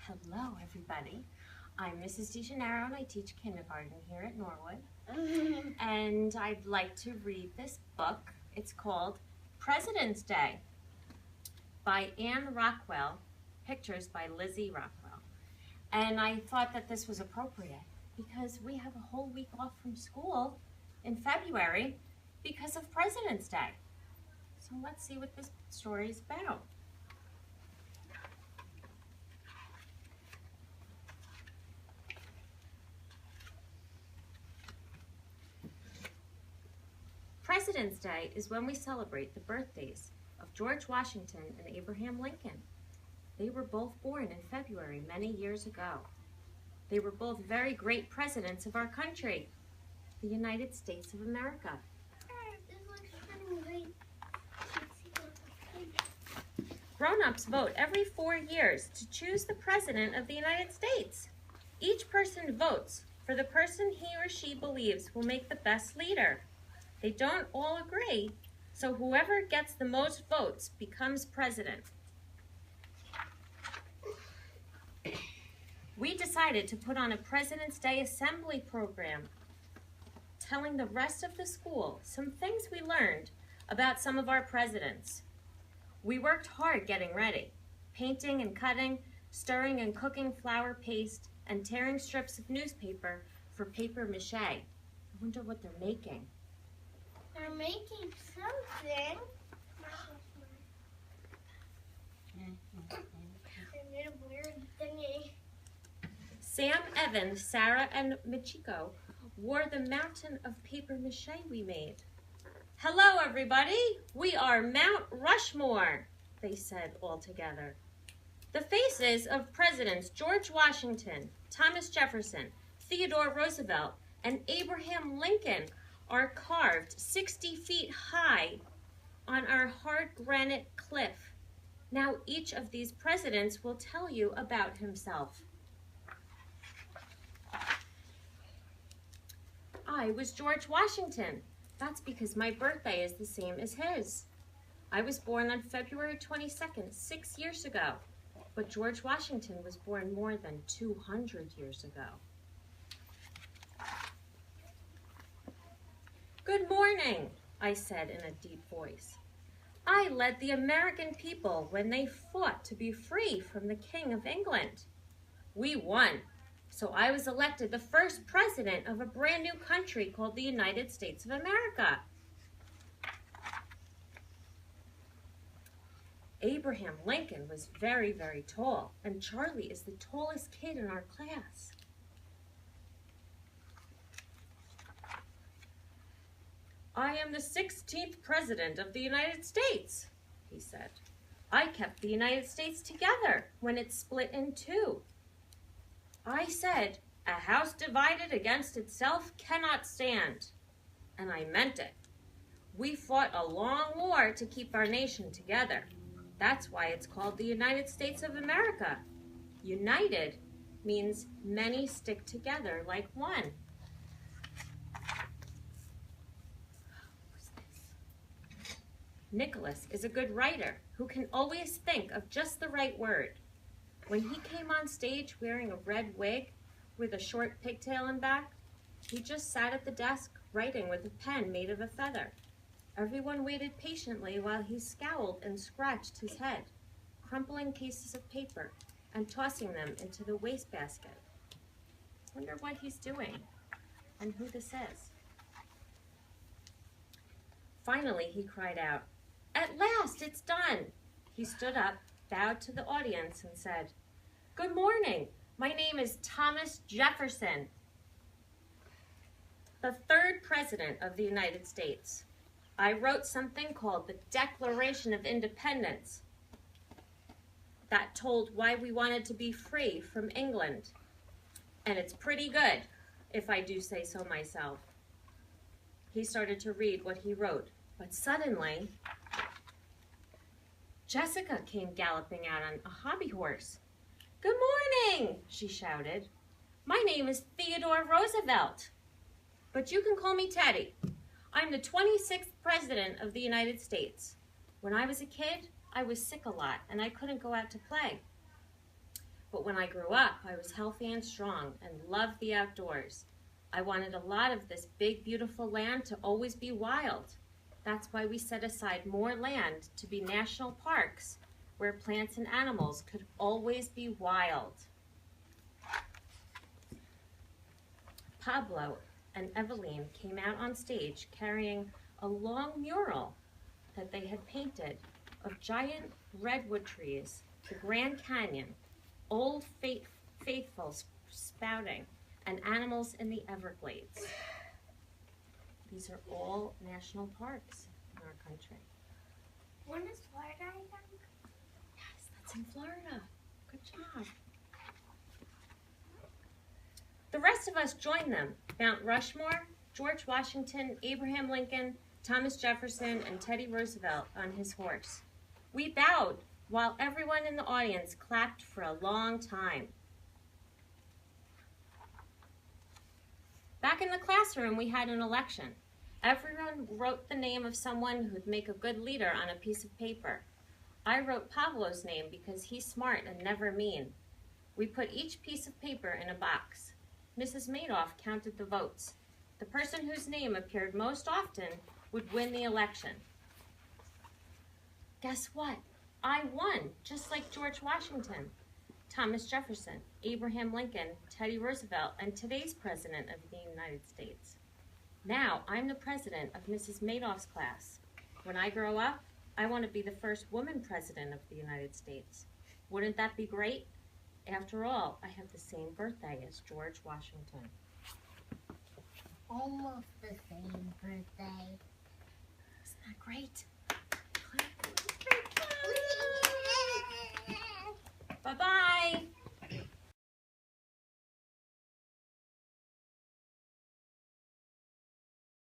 Hello, everybody. I'm Mrs. DeGennaro, and I teach kindergarten here at Norwood. And I'd like to read this book. It's called President's Day by Anne Rockwell, pictures by Lizzie Rockwell. And I thought that this was appropriate because we have a whole week off from school in February because of President's Day. So let's see what this story is about. President's Day is when we celebrate the birthdays of George Washington and Abraham Lincoln. They were both born in February many years ago. They were both very great presidents of our country, the United States of America. Grown-ups vote every 4 years to choose the President of the United States. Each person votes for the person he or she believes will make the best leader. They don't all agree, so whoever gets the most votes becomes president. We decided to put on a President's Day assembly program, telling the rest of the school some things we learned about some of our presidents. We worked hard getting ready, painting and cutting, stirring and cooking flour paste, and tearing strips of newspaper for paper mache. I wonder what they're making. They're making something. They made a weird thingy. Sam, Evan, Sarah, and Michiko wore the mountain of paper mache we made. Hello, everybody. We are Mount Rushmore, they said all together. The faces of Presidents George Washington, Thomas Jefferson, Theodore Roosevelt, and Abraham Lincoln are carved 60 feet high on our hard granite cliff. Now each of these presidents will tell you about himself. I was George Washington. That's because my birthday is the same as his. I was born on February 22nd, 6 years ago, but George Washington was born more than 200 years ago. Good morning, I said in a deep voice. I led the American people when they fought to be free from the King of England. We won, so I was elected the first president of a brand new country called the United States of America. Abraham Lincoln was very, very tall, and Charlie is the tallest kid in our class. I am the 16th President of the United States, he said. I kept the United States together when it split in two. I said, a house divided against itself cannot stand. And I meant it. We fought a long war to keep our nation together. That's why it's called the United States of America. United means many stick together like one. Nicholas is a good writer who can always think of just the right word. When he came on stage wearing a red wig with a short pigtail in back, he just sat at the desk writing with a pen made of a feather. Everyone waited patiently while he scowled and scratched his head, crumpling pieces of paper and tossing them into the wastebasket. Wonder what he's doing and who this is. Finally, he cried out, "At last, it's done!" He stood up, bowed to the audience, and said, "Good morning. My name is Thomas Jefferson, the third President of the United States. I wrote something called the Declaration of Independence that told why we wanted to be free from England. And it's pretty good, if I do say so myself." He started to read what he wrote, but suddenly, Jessica came galloping out on a hobby horse. "Good morning," she shouted. "My name is Theodore Roosevelt, but you can call me Teddy. I'm the 26th President of the United States. When I was a kid, I was sick a lot and I couldn't go out to play. But when I grew up, I was healthy and strong and loved the outdoors. I wanted a lot of this big, beautiful land to always be wild. That's why we set aside more land to be national parks where plants and animals could always be wild. Pablo and Eveline came out on stage carrying a long mural that they had painted of giant redwood trees, the Grand Canyon, Old Faithful spouting, and animals in the Everglades. These are all national parks in our country. When is Florida again? Yes, that's in Florida. Good job. The rest of us joined them. Mount Rushmore, George Washington, Abraham Lincoln, Thomas Jefferson, and Teddy Roosevelt on his horse. We bowed while everyone in the audience clapped for a long time. Back in the classroom, we had an election. Everyone wrote the name of someone who'd make a good leader on a piece of paper. I wrote Pablo's name because he's smart and never mean. We put each piece of paper in a box. Mrs. Madoff counted the votes. The person whose name appeared most often would win the election. Guess what? I won, just like George Washington, Thomas Jefferson, Abraham Lincoln, Teddy Roosevelt, and today's President of the United States. Now, I'm the president of Mrs. Madoff's class. When I grow up, I want to be the first woman president of the United States. Wouldn't that be great? After all, I have the same birthday as George Washington. Almost the same birthday. Isn't that great? Bye-bye.